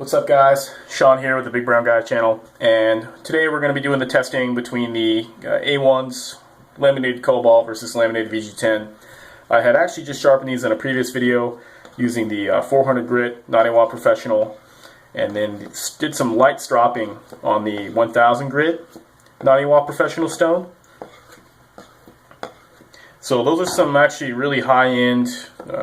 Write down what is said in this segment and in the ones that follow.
What's up guys, Sean here with the Big Brown Guy channel, and today we're going to be doing the testing between the A1's laminated Cobalt versus laminated VG-10. I had actually just sharpened these in a previous video using the 400 grit 90-watt professional, and then did some light stropping on the 1000 grit 90-watt professional stone. So those are some actually really high-end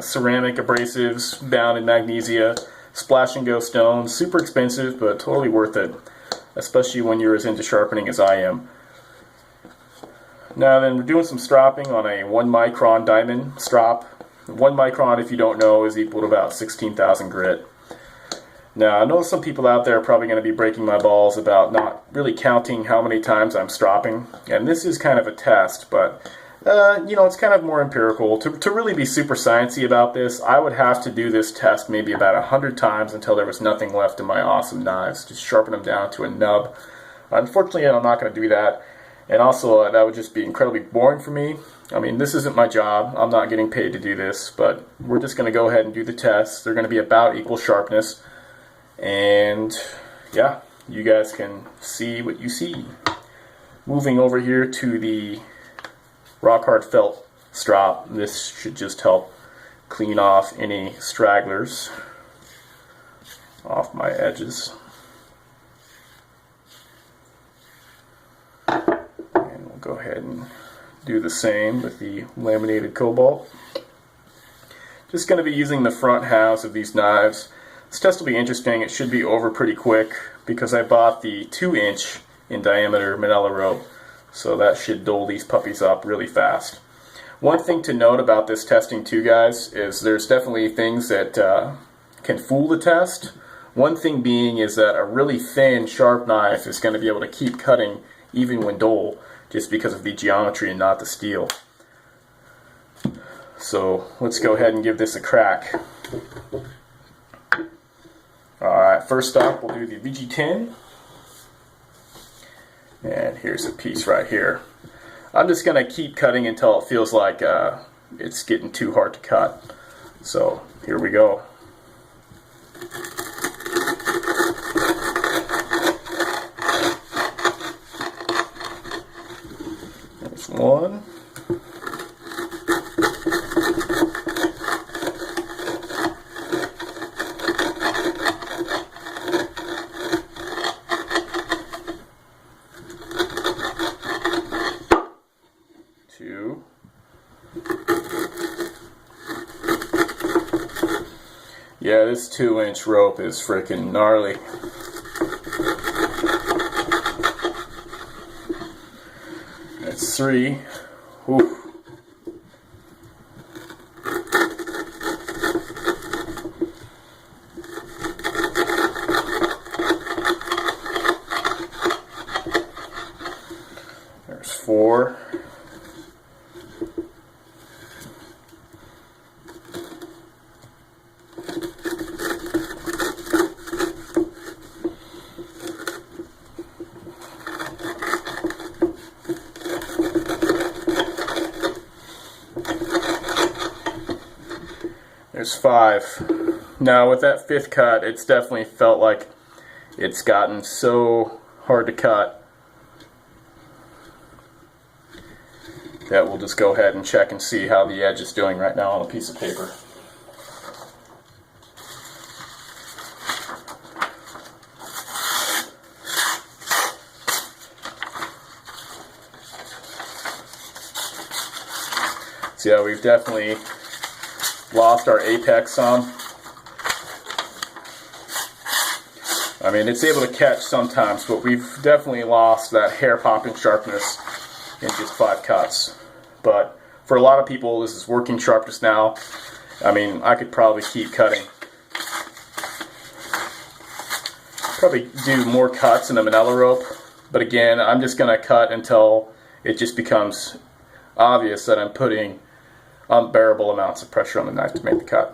ceramic abrasives bound in magnesia. Splash and go stone, super expensive but totally worth it, especially when you're as into sharpening as I am. Now then, we're doing some stropping on a 1 micron diamond strop. 1 micron, if you don't know, is equal to about 16,000 grit. Now I know some people out there are probably going to be breaking my balls about not really counting how many times I'm stropping, and this is kind of a test, but you know, it's kind of more empirical. To really be super sciencey about this, I would have to do this test maybe about 100 times until there was nothing left in my awesome knives. Just sharpen them down to a nub. Unfortunately, I'm not going to do that. And also, that would just be incredibly boring for me. I mean, this isn't my job. I'm not getting paid to do this, but we're just going to go ahead and do the tests. They're going to be about equal sharpness. And yeah, you guys can see what you see. Moving over here to the rock hard felt strop. This should just help clean off any stragglers off my edges. And we'll go ahead and do the same with the laminated Cobalt. Just going to be using the front halves of these knives. This test will be interesting. It should be over pretty quick because I bought the 2-inch in diameter manila rope. So that should dole these puppies up really fast. One thing to note about this testing too, guys, is there's definitely things that can fool the test. One thing being is that a really thin, sharp knife is going to be able to keep cutting even when dull, just because of the geometry and not the steel. So let's go ahead and give this a crack. Alright, first up we'll do the VG-10. And here's a piece right here. I'm just going to keep cutting until it feels like it's getting too hard to cut. So here we go. There's one. Two. Yeah, this 2-inch rope is freaking gnarly. That's 3. Whew. There's 4. There's 5. Now with that 5th cut, it's definitely felt like it's gotten so hard to cut that we'll just go ahead and check and see how the edge is doing right now on a piece of paper. So yeah, we've definitely lost our apex some. I mean, it's able to catch sometimes, but we've definitely lost that hair-popping sharpness in just 5 cuts. But for a lot of people, this is working sharpness now. I mean, I could probably keep cutting. Probably do more cuts in the manila rope, but again, I'm just going to cut until it just becomes obvious that I'm putting unbearable amounts of pressure on the knife to make the cut.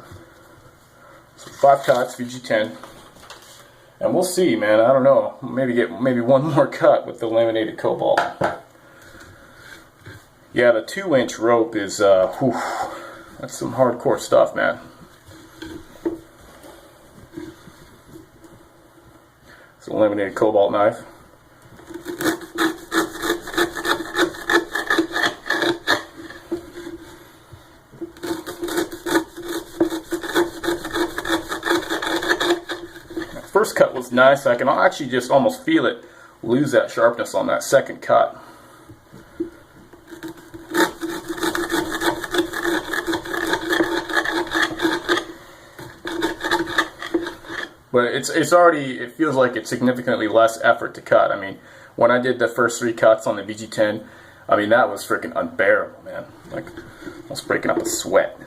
So 5 cuts, VG-10, and we'll see, man. I don't know. Maybe get one more cut with the laminated Cobalt. Yeah, the 2-inch rope is that's some hardcore stuff, man. It's a laminated cobalt knife. First cut was nice. I can actually just almost feel it lose that sharpness on that second cut. But it feels like it's significantly less effort to cut. I mean, when I did the first 3 cuts on the VG-10, I mean, that was freaking unbearable, man. Like, almost breaking up a sweat.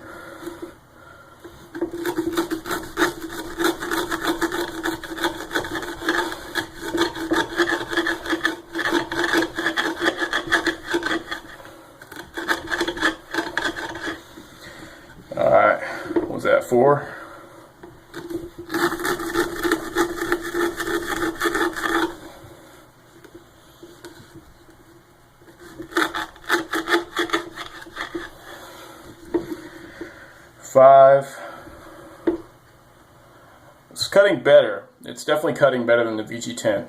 Alright, what was that, 4? It's cutting better. It's definitely cutting better than the VG-10.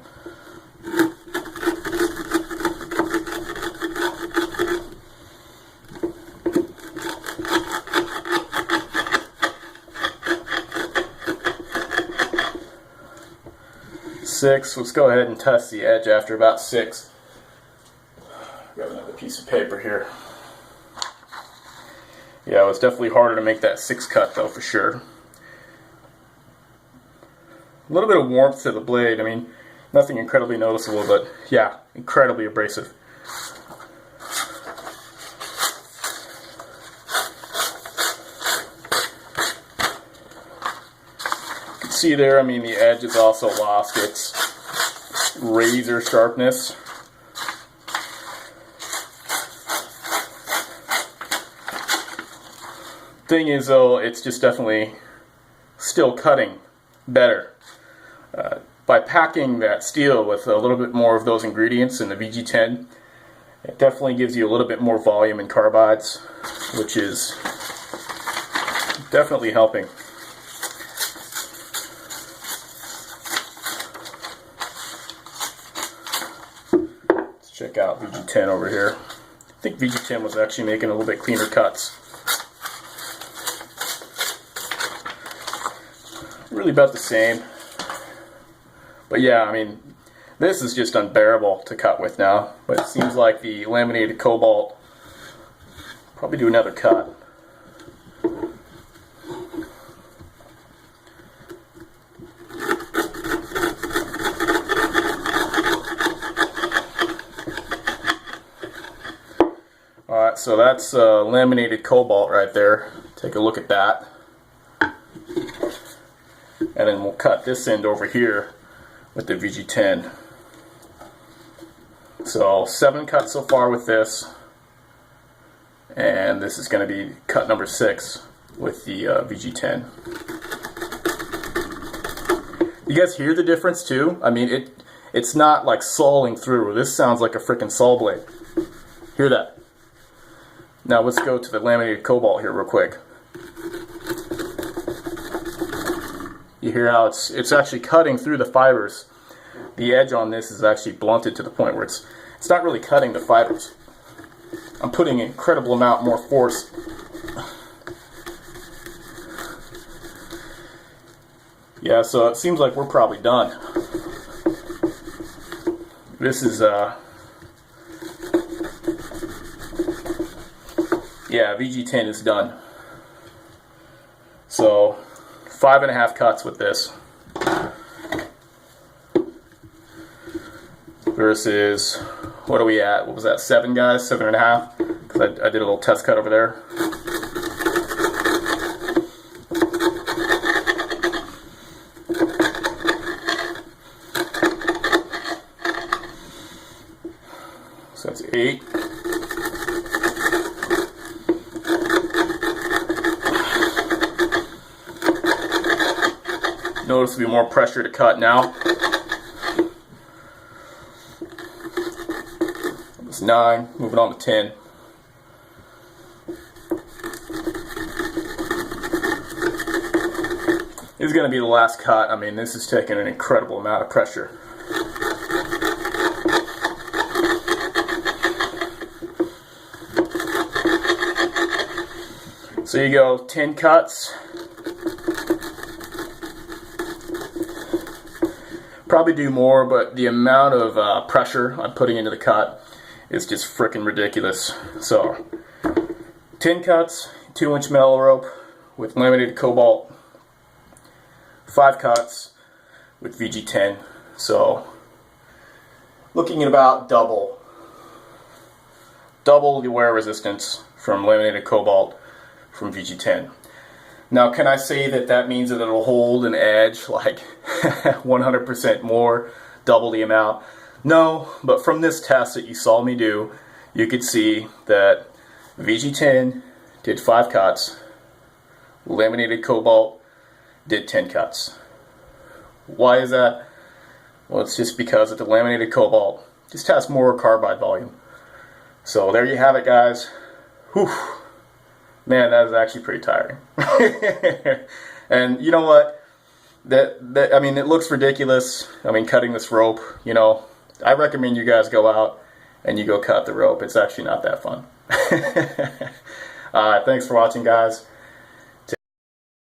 Six. Let's go ahead and test the edge after about 6. Grab another piece of paper here. Yeah, it was definitely harder to make that 6 cut though, for sure. A little bit of warmth to the blade. I mean, nothing incredibly noticeable, but yeah, incredibly abrasive. You can see there, I mean, the edge has also lost its razor sharpness. Thing is though, it's just definitely still cutting better. By packing that steel with a little bit more of those ingredients in the VG-10, it definitely gives you a little bit more volume in carbides, which is definitely helping. Let's check out VG-10 over here. I think VG-10 was actually making a little bit cleaner cuts. Really about the same. But yeah, I mean, this is just unbearable to cut with now. But it seems like the laminated cobalt probably do another cut. Alright, so that's laminated cobalt right there. Take a look at that. And then we'll cut this end over here with the VG-10. So 7 cuts so far with this, and this is going to be cut number 6 with the VG-10. You guys hear the difference too? I mean, it's not like sawing through. This sounds like a freaking saw blade. Hear that? Now let's go to the laminated cobalt here real quick. You hear how it's actually cutting through the fibers. The edge on this is actually blunted to the point where it's not really cutting the fibers. I'm putting an incredible amount more force. Yeah, so it seems like we're probably done. This is yeah, VG-10 is done. So 5.5 cuts with this versus, what are we at? What was that, 7 guys? 7.5? Because I did a little test cut over there. So that's 8. Notice there'll be more pressure to cut now. It's 9, moving on to 10. is going to be the last cut. I mean, this is taking an incredible amount of pressure. So you go 10 cuts. Probably do more, but the amount of pressure I'm putting into the cut is just freaking ridiculous. So 10 cuts, 2-inch metal rope with laminated cobalt, 5 cuts with VG-10. So looking at about double the wear resistance from laminated cobalt from VG-10. Now, can I say that that means that it'll hold an edge like 100% more, double the amount? No, but from this test that you saw me do, you could see that VG-10 did 5 cuts, laminated cobalt did 10 cuts. Why is that? Well, it's just because that the laminated cobalt just has more carbide volume. So there you have it, guys. Whew. Man, that is actually pretty tiring. And you know what? I mean, it looks ridiculous. I mean, cutting this rope, you know, I recommend you guys go out and you go cut the rope. It's actually not that fun. Thanks for watching, guys.